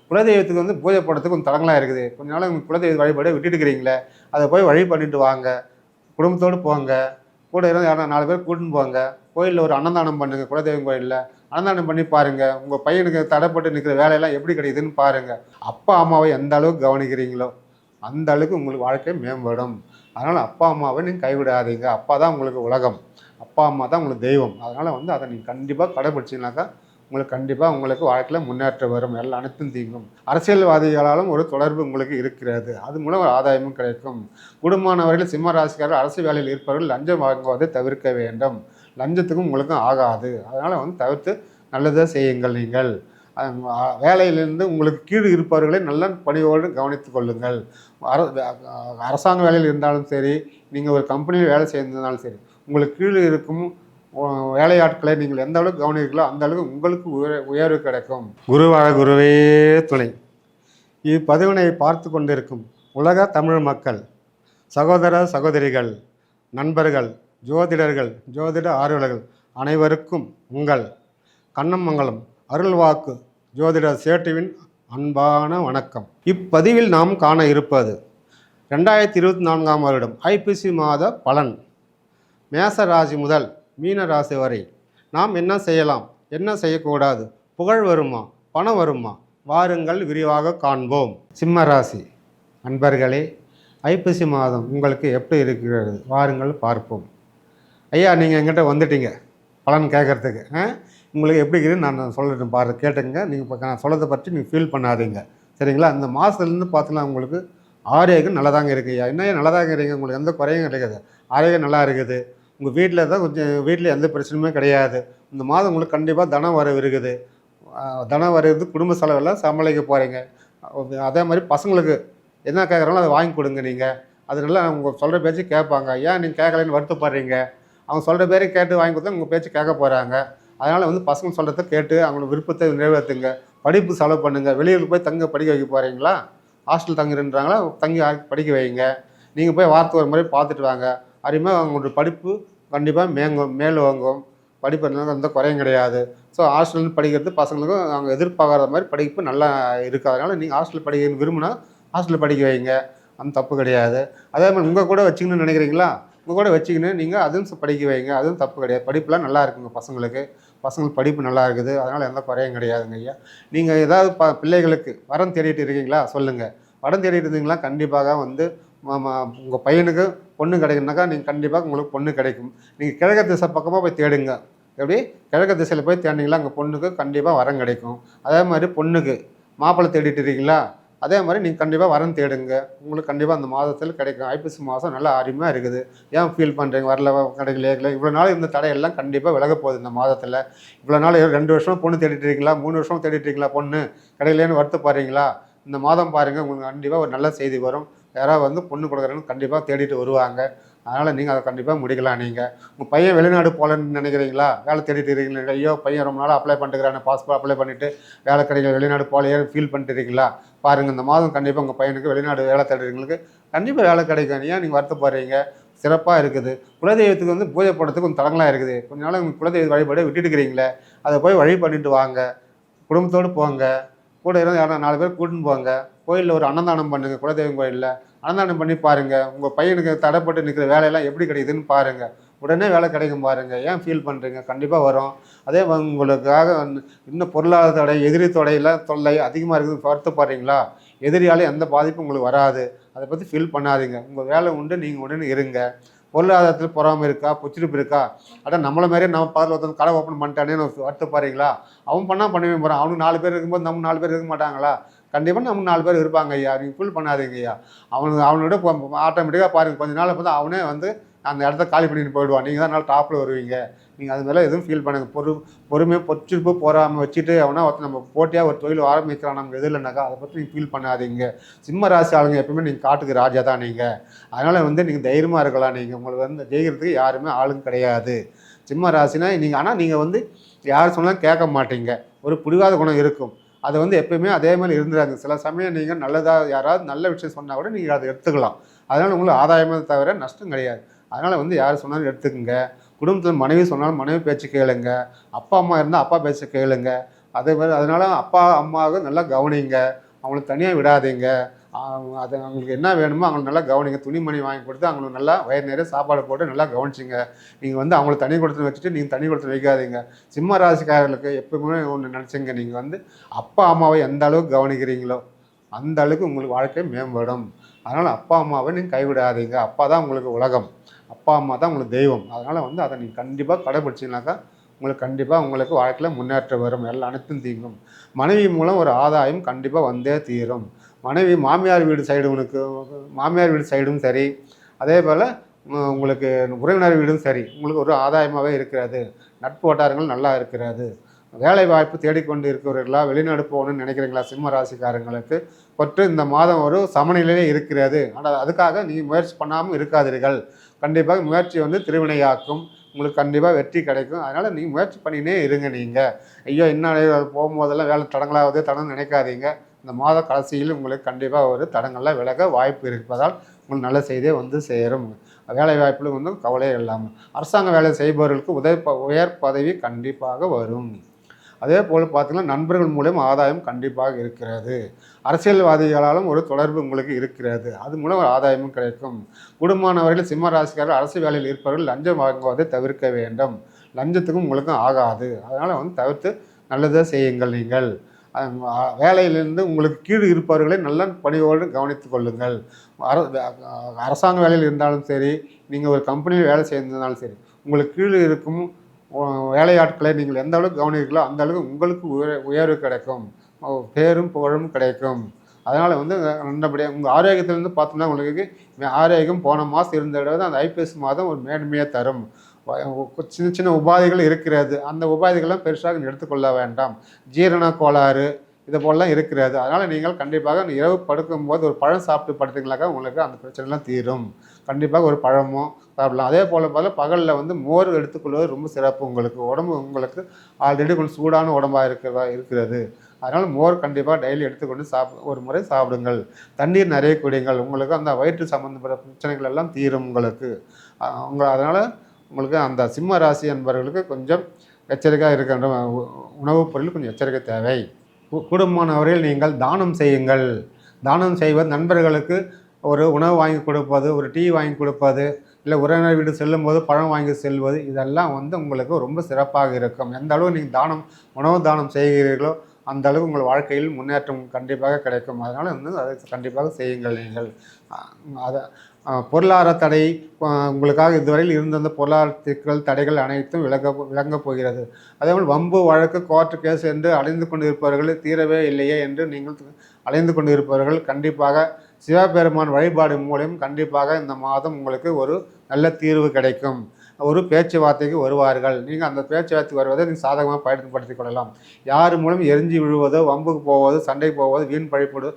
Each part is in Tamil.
குலதெய்வத்துக்கு வந்து பூஜை போடுறதுக்கு கொஞ்சம் தடங்களாக இருக்குது. கொஞ்ச நாள் உங்கள் குலதெய்வ வழிபாடு விட்டுட்டு இருக்கிறீங்களே, அதை போய் வழி பண்ணிட்டு வாங்க. குடும்பத்தோடு போங்க. கூட இருந்து யாரா 4 பேர் கூட்டின்னு போங்க. கோயில்ல ஒரு அன்னதானம் பண்ணுங்க. குலதெய்வம் கோயில்ல அன்னதானம் பண்ணி பாருங்க. உங்க பையனுக்கு தடைப்பட்டு நிற்கிற வேலையெல்லாம் எப்படி கிடைக்குதுன்னு பாருங்க. அப்பா அம்மாவை எந்த அளவுக்கு கவனிக்கிறீங்களோ அந்த அளவுக்கு உங்களுக்கு வாழ்க்கை மேம்படும். அதனால் அப்பா அம்மாவை நீங்கள் கைவிடாதீங்க. அப்பா தான் உங்களுக்கு உலகம். அப்பா அம்மா தான் உங்களுக்கு தெய்வம். அதனால் வந்து அதை நீங்கள் கண்டிப்பாக கடைபிடிச்சிங்கனாக்கா உங்களுக்கு வாழ்க்கையில் முன்னேற்றம் வரும். எல்லாம் அனைத்தும் தீங்கும். அரசியல்வாதிகளாலும் ஒரு தொடர்பு உங்களுக்கு இருக்கிறது. அது மூலம் ஒரு ஆதாயமும் கிடைக்கும். குடும்பமானவர்கள் சிம்ம ராசிக்காரர்கள் அரசு வேலையில் இருப்பவர்கள் லஞ்சம் வாங்குவதை தவிர்க்க வேண்டும். லஞ்சத்துக்கும் உங்களுக்கும் ஆகாது. அதனால் வந்து தவிர்த்து நல்லதாக செய்யுங்கள். நீங்கள் வேலையிலிருந்து உங்களுக்கு கீழ் இருப்பவர்களை நல்ல பணியோடு கவனித்து கொள்ளுங்கள். அரசாங்க வேலையில் இருந்தாலும் சரி, நீங்கள் ஒரு கம்பெனியில் வேலை செய்திருந்தாலும் சரி, உங்களுக்கு கீழ் இருக்கும் வேலையாட்களை நீங்கள் எந்த அளவுக்கு கவனிக்கிறீர்களோ அந்த அளவுக்கு உங்களுக்கு உயர்வு கிடைக்கும். குருவாழ குருவே துணை. இப்பதிவினை பார்த்து கொண்டிருக்கும் உலக தமிழ் மக்கள், சகோதர சகோதரிகள், நண்பர்கள், ஜோதிடர்கள், ஜோதிட ஆர்வலர்கள் அனைவருக்கும் உங்கள் கண்ணமங்கலம் அருள்வாக்கு ஜோதிட சேட்டுவின் அன்பான வணக்கம். இப்பதிவில் நாம் காண இருப்பது 2024ஆம் வருடம் ஐப்பசி மாத பலன். மேச ராசி முதல் மீன ராசி வரை நாம் என்ன செய்யலாம், என்ன செய்யக்கூடாது, புகழ் வருமா, பணம் வருமா, வாருங்கள் விரிவாக காண்போம். சிம்ம ராசி அன்பர்களே, ஐப்பசி மாதம் உங்களுக்கு எப்படி இருக்கிறது வாருங்கள் பார்ப்போம். ஐயா, நீங்கள் எங்கிட்ட வந்துட்டீங்க பலன் கேட்குறதுக்கு. உங்களுக்கு எப்படி இருக்குதுன்னு நான் சொல்லிட்டேன், கேட்டுங்க. நீங்கள் இப்போ நான் சொல்கிறத பற்றி நீங்கள் ஃபீல் பண்ணாதீங்க, சரிங்களா? அந்த மாதத்துலேருந்து பார்த்தீங்கன்னா உங்களுக்கு ஆரோக்கியம் நல்லா தாங்க இருக்குது. ஐயா என்ன நல்லா தாங்க இருக்கீங்க, உங்களுக்கு எந்த குறையும் கிடையாது. ஆரோக்கியம் நல்லா இருக்குது. உங்கள் வீட்டில் தான் கொஞ்சம் வீட்டில் எந்த பிரச்சனையுமே கிடையாது. இந்த மாதம் உங்களுக்கு கண்டிப்பாக தனம் வரவு இருக்குது. தனம் வருது, குடும்ப செலவெல்லாம் சமாளிக்க போகிறீங்க. அதே மாதிரி பசங்களுக்கு என்ன கேட்குறாங்களோ அதை வாங்கி கொடுங்க. நீங்கள் அது நல்லா அவங்க சொல்கிற பேச்சு கேட்பாங்க. ஏன் நீங்கள் கேட்கலன்னு வருத்தப்படுறீங்க? அவங்க சொல்கிற பேரை கேட்டு வாங்கி கொடுத்தா உங்கள் பேச்சு கேட்க போகிறாங்க. அதனால் வந்து பசங்க சொல்கிறத கேட்டு அவங்களோட விருப்பத்தை நிறைவேற்றுங்க. படிப்பு செலவு பண்ணுங்கள். வெளியூருக்கு போய் தங்க படிக்க வைக்க போகிறீங்களா? ஹாஸ்டல் தங்குறன்றாங்களா? தங்கி படிக்க வைங்க. நீங்கள் போய் வாரத்துக்கு ஒரு முறை பார்த்துட்டு வாங்க. அருமையாக அவங்களோட படிப்பு கண்டிப்பாக மேல் வாங்கும். படிப்பு எந்த குறையும் கிடையாது. ஸோ ஹாஸ்டல்னு படிக்கிறது பசங்களுக்கும் அவங்க எதிர்பார்க்காத மாதிரி படிப்பு நல்லா இருக்குது. அதனால் நீங்கள் ஹாஸ்டல் படிக்கணும்னு விரும்பினா ஹாஸ்டலில் படிக்க வைங்க. அந்த தப்பு கிடையாது. அதே மாதிரி உங்கள் கூட வச்சுக்கணும்னு நினைக்கிறீங்களா? உங்கள் கூட வச்சுக்கின்னு நீங்கள் அதுவும் படிக்க வைங்க. அதுவும் தப்பு கிடையாது. படிப்புலாம் நல்லா இருக்குங்க. பசங்களுக்கு படிப்பு நல்லா இருக்குது. அதனால் எந்த குறையும் கிடையாதுங்க ஐயா. நீங்கள் ஏதாவது பிள்ளைகளுக்கு வரம் தேடிட்டு இருக்கீங்களா சொல்லுங்கள். வரம் தேடிட்டு இருந்தீங்களா கண்டிப்பாக வந்து உங்கள் பையனுக்கு பொண்ணு கிடைக்குனாக்கா நீங்கள் கண்டிப்பாக உங்களுக்கு பொண்ணு கிடைக்கும். நீங்கள் கிழக்கு திசை பக்கமாக போய் தேடுங்க. எப்படி கிழக்கு திசையில் போய் தேடினீங்களா அங்கே பொண்ணுக்கு கண்டிப்பாக வரம் கிடைக்கும். அதே மாதிரி பொண்ணுக்கு மாப்பிள்ளை தேடிட்டு இருக்கீங்களா, அதே மாதிரி நீங்கள் கண்டிப்பாக வரம் தேடுங்க. உங்களுக்கு கண்டிப்பாக அந்த மாதத்தில் கிடைக்கும். ஐப்பசி மாதம் நல்லா அருமையாக இருக்குது. ஏன் ஃபீல் பண்ணுறீங்க வரல கிடைக்கல? இவ்வளோ நாள் இந்த தடையெல்லாம் கண்டிப்பாக விலக போகுது இந்த மாதத்தில். இவ்வளோ நாள் 2 வருஷமாக பொண்ணு தேடிட்டு இருக்கீங்களா, 3 வருஷமாக தேடிட்டு இருக்கீங்களா, பொண்ணு கிடைக்கலன்னு வருத்தப்படுறீங்களா? இந்த மாதம் பாருங்கள், உங்களுக்கு கண்டிப்பாக ஒரு நல்ல செய்தி வரும். யாராவது வந்து பொண்ணு கொடுக்குறேன்னு கண்டிப்பாக தேடிட்டு வருவாங்க. அதனால் நீங்கள் அதை கண்டிப்பாக முடிக்கலாம். நீங்கள் உங்கள் பையன் வெளிநாடு போகலன்னு நினைக்கிறீங்களா, வேலை தேடிட்டு இருக்கீங்களா? ஐயோ பையன் ரொம்ப நாள் அப்ளை பண்ணிட்டுக்கிறானே, பாஸ்போர்ட் அப்ளை பண்ணிவிட்டு வேலை கிடைக்கல, வெளிநாடு போகலையே ஃபீல் பண்ணிட்டு இருக்கீங்களா? பாருங்கள், இந்த மாதம் கண்டிப்பாக உங்கள் பையனுக்கு வெளிநாடு வேலை தேடுறவங்களுக்கு கண்டிப்பாக வேலை கிடைக்கும். ஏன் நீங்கள் வருத்தப்படுறீங்க? சிறப்பாக இருக்குது. குலதெய்வத்துக்கு வந்து பூஜை போடுறதுக்கு கொஞ்சம் தடங்களாக இருக்குது. கொஞ்ச நாள் உங்கள் குலதெய்வ வழிபாடு விட்டுட்டு இருக்கிறீங்களே, அதை போய் வழி பண்ணிட்டு வாங்க. குடும்பத்தோடு போங்க. கூட இருந்து யாரா 4 பேர் கூட்டின்னு போங்க. கோயிலில் ஒரு அன்னதானம் பண்ணுங்கள். குலதெய்வம் கோயிலில் அன்னதானம் பண்ணி பாருங்கள். உங்கள் பையனுக்கு தடைப்பட்டு நிற்கிற வேலையெல்லாம் எப்படி கிடைக்குதுன்னு பாருங்கள். உடனே வேலை கிடைக்கும் பாருங்கள். ஏன் ஃபீல் பண்ணுறீங்க? கண்டிப்பாக வரும். அதே உங்களுக்காக இன்னும் பொருளாதார தடை, எதிரி தொல்லை அதிகமாக இருக்குது வருத்தப்படுறீங்களா? எதிரியால் எந்த பாதிப்பும் உங்களுக்கு வராது. அதை பற்றி ஃபீல் பண்ணாதீங்க. உங்கள் வேலை உண்டு, நீங்கள் உடனே இருங்க. பொருளாதாரத்தில் பொறாமை இருக்கா, புச்சிருப்பு இருக்கா? அதான் நம்மளை மாதிரியே நம்ம பக்கத்தில் ஒருத்தன் கடை ஓப்பன் பண்ணிட்டானேன்னு வருத்தப்படுறீங்களா? அவன் பண்ணவே போகிறான். அவனுக்கு 4 பேர் இருக்கும்போது நம்ம 4 பேர் இருக்க மாட்டாங்களா? கண்டிப்பாக நம்ம 4 பேர் இருப்பாங்க ஐயா. நீங்கள் ஃபீல் பண்ணாதீங்க ஐயா. அவனோட ஆட்டோமேட்டிக்காக பாருங்கள், கொஞ்ச நாள் வந்து அவனே வந்து அந்த இடத்த காலி பண்ணிட்டு போயிடுவான். நீங்கள் தான் நாள் டாப்பில் வருவீங்க. நீங்கள் அது மேலே எதுவும் ஃபீல் பண்ணுங்கள். பொறுமையாக பொச்சிருப்பு போகாமல் வச்சுட்டு அவனா ஒருத்தர் நம்ம போட்டியாக ஒரு தொழில் ஆரம்பிக்கிறான் நமக்கு எது இல்லைனாக்கா அதை பற்றி நீங்கள் ஃபீல் பண்ணாதீங்க. சிம்ம ராசி ஆளுங்க எப்பவுமே நீங்கள் காட்டுக்கு ராஜா தான் நீங்கள். அதனால் வந்து நீங்கள் தைரியமாக இருக்கலாம். நீங்கள் உங்களுக்கு வந்து ஜெயிக்கிறதுக்கு யாருமே ஆளுங்க கிடையாது. சிம்ம ராசினா நீங்கள், ஆனால் நீங்கள் வந்து யார் சொன்னாலும் கேட்க மாட்டீங்க. ஒரு பிடிவாத குணம் இருக்கும். அதை வந்து எப்பயுமே அதே மாதிரி இருந்துறாங்க. சில சமயம் நீங்கள் நல்லதாக யாராவது நல்ல விஷயம் சொன்னால் கூட நீங்கள் அதை எடுத்துக்கலாம். அதனால் உங்களுக்கு ஆதாயமே தவிர நஷ்டம் கிடையாது. அதனால் வந்து யார் சொன்னாலும் எடுத்துக்கோங்க. குடும்பத்தில் மனைவி சொன்னாலும் மனைவி பேச்சு கேளுங்க. அப்பா அம்மா இருந்தால் அப்பா பேச்சு கேளுங்க. அதே மாதிரி அதனால் அப்பா அம்மாவுக்கு நல்லா கவனிங்க, அவங்கள தனியாக விடாதீங்க. அது அவங்களுக்கு என்ன வேணுமோ அவங்களுக்கு நல்லா கவனிங்க. துணிமணி வாங்கி கொடுத்து அவங்களுக்கு நல்லா வயிறு நிறைய சாப்பாடு போட்டு நல்லா கவனிச்சிங்க. நீங்கள் வந்து அவங்கள தனி கொடுத்து வச்சுட்டு நீங்கள் தனி கொடுத்து வைக்காதீங்க. சிம்ம ராசிக்காரர்களுக்கு எப்பவுமே ஒன்று நினச்சிங்க, நீங்கள் வந்து அப்பா அம்மாவை எந்த அளவுக்கு கவனிக்கிறீங்களோ அந்த அளவுக்கு உங்களுக்கு வாழ்க்கை மேம்படும். அதனால் அப்பா அம்மாவை நீங்கள் கைவிடாதீங்க. அப்பா தான் உங்களுக்கு உலகம், அப்பா அம்மா தான் உங்களுக்கு தெய்வம். அதனால் வந்து அதை நீங்கள் கண்டிப்பாக கடைபிடிச்சிங்கனாக்கா உங்களுக்கு கண்டிப்பாக உங்களுக்கு வாழ்க்கையில் முன்னேற்றம் வரும், எல்லாம் அனைத்தும் தீங்கும். மனைவி மூலம் ஒரு ஆதாயம் கண்டிப்பாக வந்தே தீரும். மனைவி மாமியார் வீடு சைடு உனக்கு மாமியார் வீடு சைடும் சரி, அதே போல் உங்களுக்கு உறவினர் வீடும் சரி, உங்களுக்கு ஒரு ஆதாயமாகவே இருக்கிறது. நட்பு வட்டாரங்கள் நல்லா இருக்கிறது. வேலை வாய்ப்பு தேடிக்கொண்டு இருக்கிறவர்களா, வெளிநாடு போகணும்னு நினைக்கிறீங்களா சிம்ம ராசிக்காரங்களுக்கு கொற்று இந்த மாதம் ஒரு சமநிலையிலே இருக்கிறது. ஆனால் அதுக்காக நீங்கள் முயற்சி பண்ணாமல் இருக்காதீர்கள். கண்டிப்பாக முயற்சி வந்து திருவினையாக்கும், உங்களுக்கு கண்டிப்பாக வெற்றி கிடைக்கும். அதனால் நீங்கள் முயற்சி பண்ணினே இருங்க. நீங்கள் ஐயோ இன்னும் போகும்போதெல்லாம் வேலை தடங்களாவது தடம்னு நினைக்காதீங்க. இந்த மாத கடைசியில் உங்களுக்கு கண்டிப்பாக ஒரு தடங்கள்லாம் விலக வாய்ப்பு இருப்பதால் உங்களுக்கு நல்ல செய்தியே வந்து சேரும். வேலை வாய்ப்பில் வந்து கவலையே இல்லாமல் அரசாங்க வேலை செய்பவர்களுக்கு உயர் பதவி கண்டிப்பாக வரும். அதே போல் பார்த்திங்கன்னா நண்பர்கள் மூலம் ஆதாயம் கண்டிப்பாக இருக்கிறது. அரசியல்வாதிகளாலும் ஒரு தொடர்பு உங்களுக்கு இருக்கிறது, அது மூலம் ஒரு ஆதாயமும் கிடைக்கும். குடும்பமானவர்கள் சிம்ம ராசிக்காரர்கள் அரசு வேலையில் இருப்பவர்கள் லஞ்சம் வாங்குவதை தவிர்க்க வேண்டும். லஞ்சத்துக்கும் உங்களுக்கும் ஆகாது. அதனால் வந்து தவிர்த்து நல்லதாக செய்யுங்கள். நீங்கள் வேலையிலிருந்து உங்களுக்கு கீழ் இருப்பவர்களை நல்ல பணியோடு கவனித்து கொள்ளுங்கள். அரசாங்க வேலையில் இருந்தாலும் சரி, நீங்கள் ஒரு கம்பெனியில் வேலை செய்திருந்தாலும் சரி, உங்களுக்கு கீழ் இருக்கும் வேலையாட்களை நீங்கள் எந்த அளவுக்கு கவனிக்கிறீர்களோ அந்த அளவுக்கு உங்களுக்கு உயர்வு கிடைக்கும், பேரும் புகழும் கிடைக்கும். அதனால் வந்து நல்லபடியாக உங்கள் ஆரோக்கியத்திலேருந்து பார்த்தோம்னா உங்களுக்கு ஆரோக்கியம் போன மாதம் இருந்த விட அந்த ஐப்பசி மாதம் ஒரு மேன்மையாக தரும். சின்ன சின்ன உபாதைகள் இருக்கிறது, அந்த உபாதைகள்லாம் பெருசாக எடுத்துக்கொள்ள வேண்டாம். ஜீரண கோளாறு இது போலலாம் இருக்கிறது. அதனால் நீங்கள் கண்டிப்பாக இரவு படுக்கும்போது ஒரு பழம் சாப்பிட்டு படுத்திங்களாக்கா உங்களுக்கு அந்த பிரச்சனைலாம் தீரும். கண்டிப்பாக ஒரு பழமோ சாப்பிடலாம். அதே போல் பகலில் வந்து மோர் எடுத்துக்கொள்வது ரொம்ப சிறப்பு. உங்களுக்கு உடம்பு உங்களுக்கு ஆல்ரெடி கொஞ்சம் சூடான உடம்பாக இருக்கிறது. அதனால் மோர் கண்டிப்பாக டெய்லி எடுத்துக்கொண்டு ஒரு முறை சாப்பிடுங்கள். தண்ணீர் நிறைய குடிங்கள். உங்களுக்கு அந்த வயிற்று சம்மந்தப்பட்ட பிரச்சனைகள் எல்லாம் தீரும் உங்களுக்கு. அதனால் உங்களுக்கு அந்த சிம்ம ராசி என்பவர்களுக்கு கொஞ்சம் எச்சரிக்கையாக இருக்கின்ற உணவுப் பொருள் கொஞ்சம் எச்சரிக்கை தேவை. குடும்பமானவர்கள் நீங்கள் தானம் செய்யுங்கள். தானம் செய்வது நண்பர்களுக்கு ஒரு உணவு வாங்கி கொடுப்பது, ஒரு டீ வாங்கி கொடுப்பது, இல்லை உறவினர் வீடு செல்லும்போது பழம் வாங்கி செல்வது, இதெல்லாம் வந்து உங்களுக்கு ரொம்ப சிறப்பாக இருக்கும். எந்த அளவு நீங்கள் உணவு தானம் செய்கிறீர்களோ அந்த அளவு உங்கள் வாழ்க்கையில் முன்னேற்றம் கண்டிப்பாக கிடைக்கும். அதனால் வந்து அதை கண்டிப்பாக செய்யுங்கள். நீங்கள் அதை பொருளாதார தடை உங்களுக்காக இதுவரையில் இருந்த பொருளாதார சிக்கல் தடைகள் அனைத்தும் விளங்கப் போகிறது. அதேபோல் வம்பு வழக்கு கோர்ட்டு கேஸ் என்று அலைந்து கொண்டு இருப்பவர்கள் தீரவே இல்லையே என்று நீங்கள் அலைந்து கொண்டு இருப்பவர்கள் கண்டிப்பாக சிவபெருமான் வழிபாடு மூலம் கண்டிப்பாக இந்த மாதம் உங்களுக்கு ஒரு நல்ல தீர்வு கிடைக்கும். ஒரு பேச்சுவார்த்தைக்கு வருவார்கள். நீங்கள் அந்த பேச்சுவார்த்தைக்கு வருவதை நீங்கள் சாதகமாக பயன்படுத்திக் கொள்ளலாம். யார் மூலம் எரிஞ்சு விழுவதோ, வம்புக்கு போவதோ, சண்டைக்கு போவதோ, வீண் பழிப்பதோ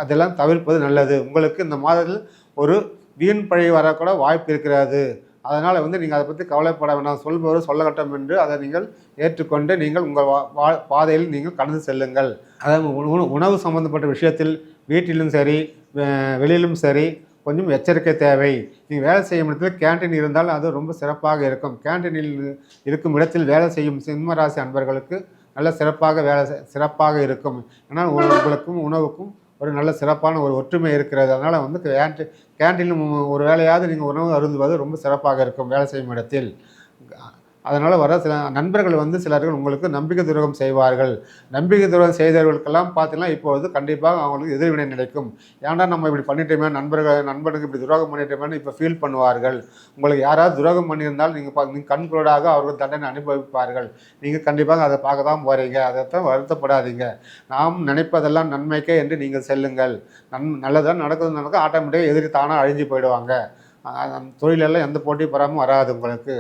அதெல்லாம் தவிர்ப்பது நல்லது. உங்களுக்கு இந்த மாதத்தில் ஒரு வீண் பழி வரக்கூட வாய்ப்பு இருக்கிறது. அதனால் வந்து நீங்கள் அதை பற்றி கவலைப்பட வேண்டாம். சொல்பவர் சொல்லகட்டும் என்று அதை நீங்கள் ஏற்றுக்கொண்டு நீங்கள் உங்கள் பாதையில் நீங்கள் கடந்து செல்லுங்கள். அதாவது உணவு சம்பந்தப்பட்ட விஷயத்தில் வீட்டிலும் சரி வெளியிலும் சரி கொஞ்சம் எச்சரிக்கை தேவை. நீங்கள் வேலை செய்யும் இடத்தில் கேன்டீன் இருந்தால் அது ரொம்ப சிறப்பாக இருக்கும். கேன்டீனில் இருக்கும் இடத்தில் வேலை செய்யும் சிம்மராசி அன்பர்களுக்கு நல்ல சிறப்பாக இருக்கும். ஏன்னால் உங்களுக்கும் உணவுக்கும் ஒரு நல்ல சிறப்பான ஒரு ஒற்றுமை இருக்கிறது. அதனால் வந்து கேன்டீனில் ஒரு வேலையாவது நீங்கள் உணவு அருந்துவது ரொம்ப சிறப்பாக இருக்கும் வேலை செய்யும் இடத்தில். அதனால் வர சில நண்பர்கள் வந்து சிலர்கள் உங்களுக்கு நம்பிக்கை துரோகம் செய்வார்கள். நம்பிக்கை துரோகம் செய்தவர்களுக்கெல்லாம் பார்த்தீங்கன்னா இப்போது கண்டிப்பாக அவங்களுக்கு எதிர்வினை நினைக்கும். ஏன்டா நம்ம இப்படி பண்ணிட்டோமே, நண்பனுக்கு இப்படி துரோகம் பண்ணிட்டோமேன்னு இப்போ ஃபீல் பண்ணுவார்கள். உங்களுக்கு யாராவது துரோகம் பண்ணியிருந்தால் நீங்கள் கண்கூடாக அவர்கள் தண்டனை அனுபவிப்பார்கள். நீங்கள் கண்டிப்பாக அதை பார்க்க தான் போகிறீங்க. அதைத்தான் வருத்தப்படாதீங்க. நாம் நினைப்பதெல்லாம் நன்மைக்கே என்று நீங்கள் செல்லுங்கள். நல்லதான் நடக்க ஆட்டோமேட்டிக்காக எதிரி தானாக அழிஞ்சு போயிடுவாங்க. தொழிலெல்லாம் எந்த போட்டி பெறாமல் வராது உங்களுக்கு.